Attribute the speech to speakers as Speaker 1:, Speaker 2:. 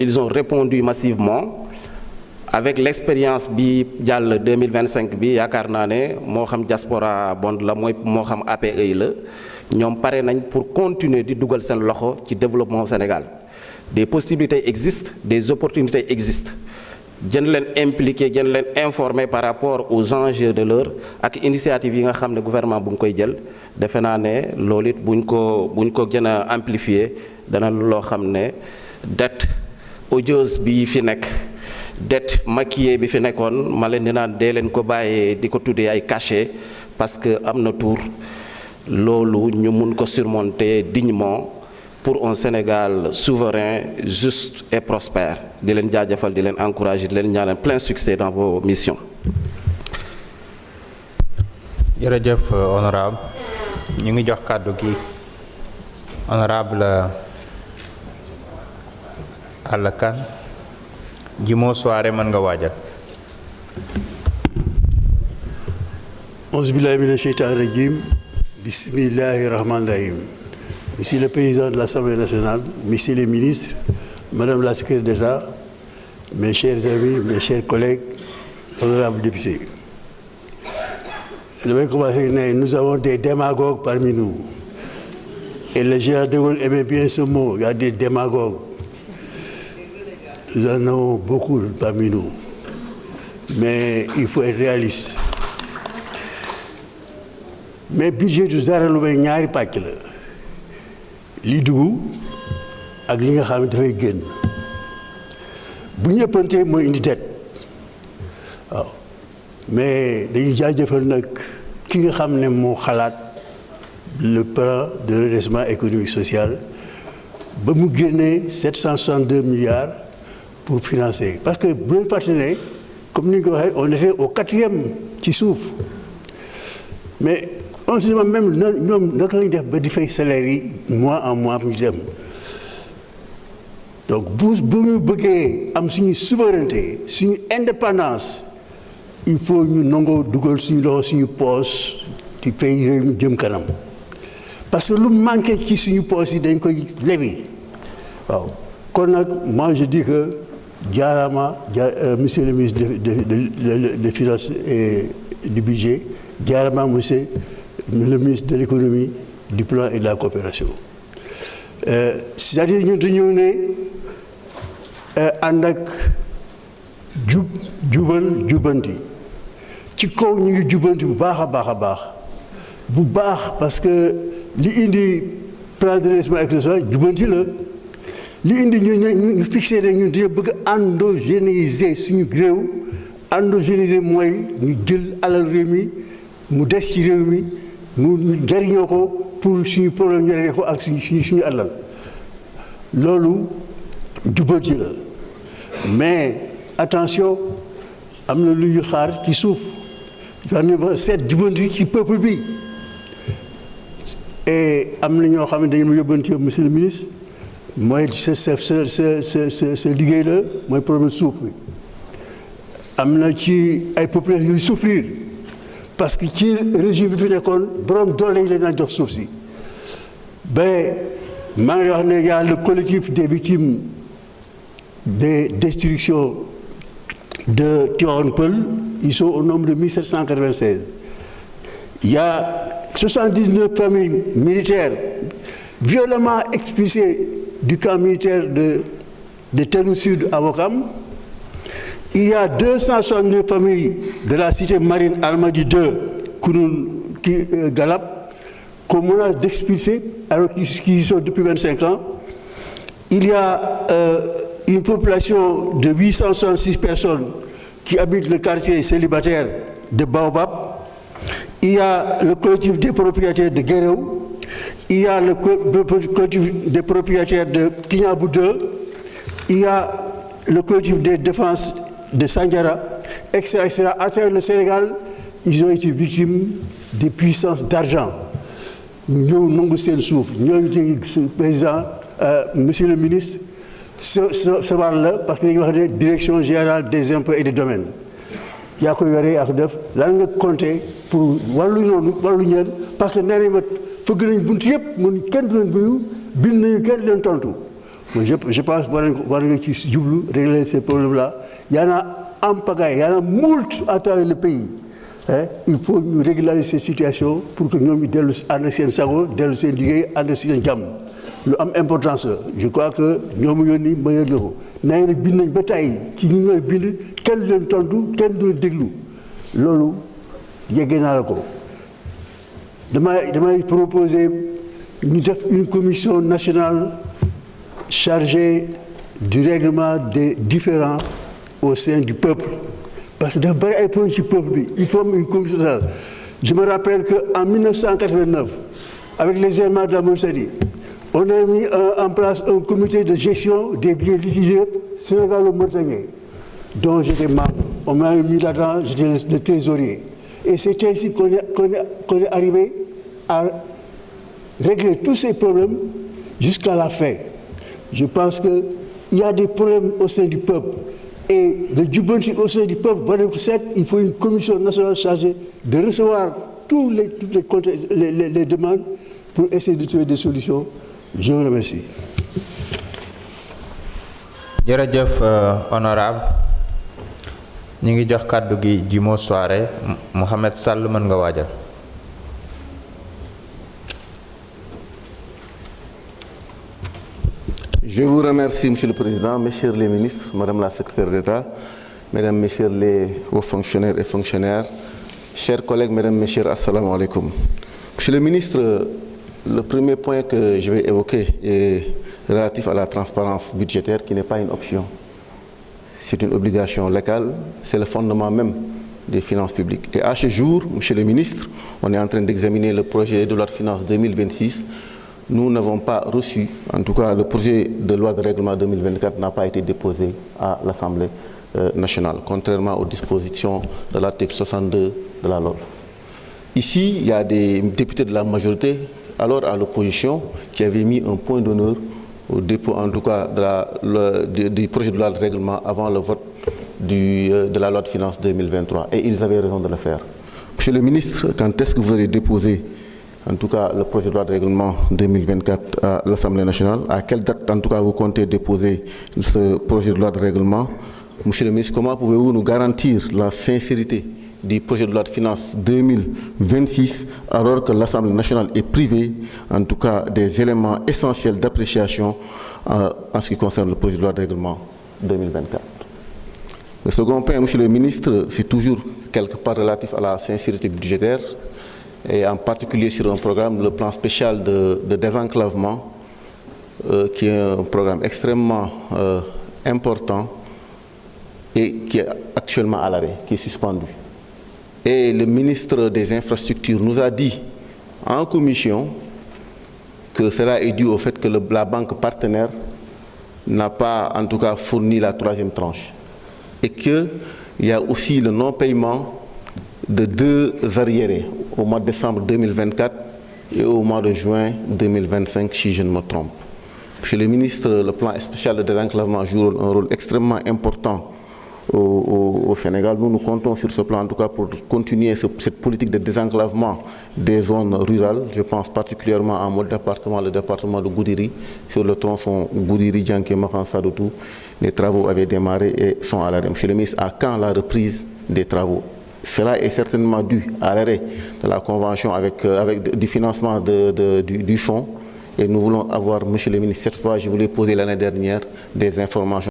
Speaker 1: Ils ont répondu massivement. Avec l'expérience bi dial 2025 bi yaakaar naa ne moo xam diaspora bond la mooy moo xam APE la ñoom pare nañ pour continuer di dugal seen loxo ci développement au Sénégal. Des possibilités existent, des opportunités existent. Jën leen impliqué jën leen informé par rapport aux enjeux de l'heure ak initiative yi nga xam ne gouvernement bu ngi koy jël defe naa ne loolu it buñ ko gën a amplifier dana loo xam ne dette odieuse bi fi nekk dette maquillée bi fi nekkoon ma leen di naan dee leen ko bàyyee di ko tuddee ay cachet parce que am na tour loolu ñu mun ko surmonter dignement pour un Sénégal souverain, juste et prospère. Di leen jaajëfal di leen encourager di leen ñaanal plein succès dans vos missions.
Speaker 2: jërëjëf honorable ñu ngi jox kàddu gi honorable Alla Kane Jimo Soare mën nga waajal.
Speaker 3: Auzu billahi mina sheytaani rajim. Bismillahi rahmani rahim. Monsieur le Président de l'Assemblée nationale, Messieurs les ministres, Madame la Secrétaire d'État, mes chers amis, mes chers collègues, honorables députés. Je vais commencer. Nous avons des démagogues parmi nous. Et le général de Gaulle aimait bien ce mot. Il y a des démagogues. Nous en avons beaucoup parmi nous. Mais il faut être réaliste. Mais budget du dara lu may ñaari pàcc la. Li dugg ak li nga xam ne dafay génn bu ñëppante mooy indi det waaw mais dañuy jaajëfal nag ki nga xam ne moo xalaat le plan de redressement économique social ba mu génnee 762 milliards pour financer parce que bu leen fàtte ne comme ni nga ko waxee on était au 4e ci suuf mais on se demande même ñoom naka lañu def ba di fay salaire yi mois en mois ñu dem donc bu ñu bëggee am suñu souveraineté suñu indépendance il faut ñu nangoo dugal suñu loxo suñu poche di fay réew mi jëm kanam parce que lu manqué ci suñu poche yi dañ koy lebi waaw kon nag moi je dis que jaaraama monsieur le ministre des finances et du budget jaaraama monsieur le ministre de l'économie, du plan et de la coopération. C'est-à-dire ñun dañoo ne ànd ak jubal jubanti ci kaw ñu ngi jubanti bu baax a baax a baax bu baax parce que li indi plan de redressement économique jubanti la li indi ñu fixé ne ñun dañoo bëgg a endogénéiser suñu réew endogénéiser mooy ñu jël alal réew mi mu des ci réew mi mu jariñoo ko pour suñu problème ñu réglé ko ak suñu alal loolu jubbanti la mais attention am na lu ñu xaar ci suuf war nañu ba seet jubbanti ci peuple bi et am na ñoo xam ne dañu ma yóbbanti monsieur le ministre mooy sa liggéey la mooy problème suuf bi am na ci ay population yuy souffrir parce que ci régime bi fi nekkoon borom doole yi la daan jox suuf si ba maa ngi wax ne y a le collectif des victimes des destructions de Tivaouane Peulh ils sont au nombre de 1796 il y a 79 familles militaires violemment expulsées du camp militaire de Terme Sud à Ouakam. Il y a 269 familles de la cité marine Almadies 2, Galap, qu'on menace d'expulser alors qu'ils y sont depuis 25 ans. Il y a une population de 866 personnes qui habitent le quartier célibataire de Baobab. Il y a le collectif des propriétaires de Guéréo. Il y a le collectif des propriétaires de Kignabou 2. Il y a le collectif des défenses de Sandiara, etc. À travers le Sénégal, ils ont été victimes des puissances d'argent. Nous, nous sommes président, monsieur le ministre, ce là parce que nous avons la direction générale des impôts et des domaines. Il y a que compter pour parce que nous avons fait que nous avons Mais je pense que régler ces problèmes-là. Il y en a en pagaille, il y en a moult à travers le pays. Hein? Il faut nous régulariser ces situations pour que nous dellu ànd seen sago dellu seen liggéey ànd seen jàmm lu am importance la. Je crois que ñoom yónni ma yëg la ko nee na bind nañ ba tey ci ñu ñooy bind kenn du leen tontu kenn du leen déglu loolu yeggee naa la ko. damay proposer ñu def une commission nationale chargée du règlement des différends au sein du peuple. Parce que dafa bari ay problèmes ci peuple bi il faut une commission nationale. Je me rappelle qu'en 1989, avec les événements de la Mauritanie, on a mis en place un comité de gestion des biens litigieux sénégalo-mauritaniens, dont j'étais membre. On m'a mis là-dedans, j'étais le trésorier. Et c'est ainsi qu'on est arrivé à régler tous ces problèmes jusqu'à la fin. Je pense qu'il y a des problèmes au sein du peuple. Et le jubbanti au sein du peuple, il faut une commission nationale chargée de recevoir toutes les demandes pour essayer de trouver des solutions. Je vous remercie.
Speaker 2: jërëjëf honorable ñu ngi jox kàddu gi Jimo Soare Mohamed Sall mën nga waajal.
Speaker 4: Je vous remercie, Monsieur le Président, messieurs les ministres, Madame la Secrétaire d'État, Mesdames, Messieurs les hauts fonctionnaires et fonctionnaires, chers collègues, Mesdames, Messieurs, assalamu alaikum. Monsieur le ministre, le premier point que je vais évoquer est relatif à la transparence budgétaire qui n'est pas une option. C'est une obligation légale, c'est le fondement même des finances publiques. Et à ce jour, Monsieur le ministre, on est en train d'examiner le projet de loi de finances 2026. Nous n'avons pas reçu, en tout cas le projet de loi de règlement 2024 n'a pas été déposé à l'Assemblée nationale, contrairement aux dispositions de l'article 62 de la LOLF. Ici, il y a des députés de la majorité, alors à l'opposition, qui avaient mis un point d'honneur au dépôt, en tout cas, du projet de loi de règlement avant le vote de la loi de finances 2023. Et ils avaient raison de le faire. Monsieur le ministre, quand est-ce que vous allez déposer en tout cas le projet de loi de règlement 2024 à l'Assemblée nationale? À quelle date, en tout cas, vous comptez déposer ce projet de loi de règlement? Monsieur le ministre, comment pouvez-vous nous garantir la sincérité du projet de loi de finances 2026 alors que l'Assemblée nationale est privée, en tout cas, des éléments essentiels d'appréciation en ce qui concerne le projet de loi de règlement 2024? Le second point, Monsieur le ministre, c'est toujours quelque part relatif à la sincérité budgétaire, et en particulier sur un programme, le plan spécial de désenclavement, qui est un programme extrêmement important et qui est actuellement à l'arrêt, qui est suspendu. Et le ministre des Infrastructures nous a dit en commission que cela est dû au fait que la banque partenaire n'a pas en tout cas fourni la troisième tranche et qu'il y a aussi le non-paiement de 2 arriérés au mois de décembre 2024 et au mois de juin 2025, si je ne me trompe. Monsieur le ministre, le plan spécial de désenclavement joue un rôle extrêmement important au Sénégal. Nous comptons sur ce plan, en tout cas, pour continuer cette politique de désenclavement des zones rurales. Je pense particulièrement à mon département, le département de Goudiri, sur le tronçon Goudiri-Djanké-Makan-Sadoutou. Les travaux avaient démarré et sont à l'arrêt. Monsieur le ministre, à quand la reprise des travaux? Cela est certainement dû à l'arrêt de la convention avec du financement du fonds. Et nous voulons avoir, Monsieur le ministre, cette fois, je voulais poser l'année dernière des informations